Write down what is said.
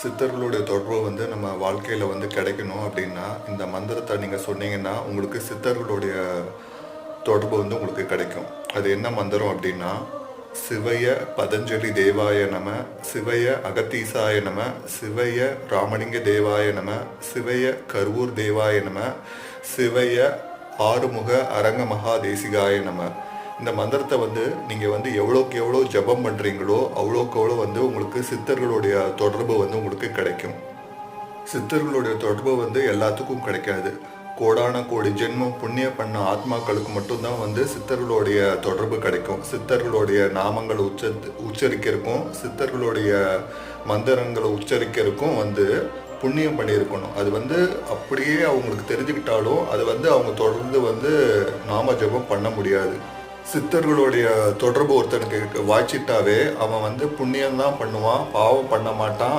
சித்தர்களுடைய தொடர்பு வந்து நம்ம வாழ்க்கையில் வந்து கிடைக்கணும் அப்படின்னா இந்த மந்திரத்தை நீங்கள் சொன்னீங்கன்னா உங்களுக்கு சித்தர்களுடைய தொடர்பு வந்து உங்களுக்கு கிடைக்கும். அது என்ன மந்திரம் அப்படின்னா, சிவய பதஞ்சலி தேவாய நம, சிவய அகத்தீசாய நம, சிவய ராமலிங்க தேவாய நம, சிவய கருவூர் தேவாய நம, சிவய ஆறுமுக அரங்க மகா தேசிகாய நம. இந்த மந்திரத்தை வந்து நீங்கள் வந்து எவ்வளோக்கு எவ்வளோ ஜபம் பண்ணுறீங்களோ அவ்வளோக்கு எவ்வளோ வந்து உங்களுக்கு சித்தர்களுடைய தொடர்பு வந்து உங்களுக்கு கிடைக்கும். சித்தர்களுடைய தொடர்பு வந்து எல்லாத்துக்கும் கிடைக்காது. கோடான கோடி ஜென்மம் புண்ணிய பண்ண ஆத்மாக்களுக்கு மட்டும்தான் வந்து சித்தர்களுடைய தொடர்பு கிடைக்கும். சித்தர்களுடைய நாமங்களை உச்சரிக்கிறக்கும், சித்தர்களுடைய மந்திரங்களை உச்சரிக்கிறக்கும் வந்து புண்ணியம் பண்ணியிருக்கணும். அது வந்து அப்படியே அவங்களுக்கு தெரிஞ்சுக்கிட்டாலும் அது வந்து அவங்க தொடர்ந்து வந்து நாம ஜபம் பண்ண முடியாது. சித்தர்களுடைய தொடர்பு ஒருத்தனுக்கு வாய்ச்சிட்டாவே அவன் வந்து புண்ணியம்தான் பண்ணுவான், பாவம் பண்ண மாட்டான்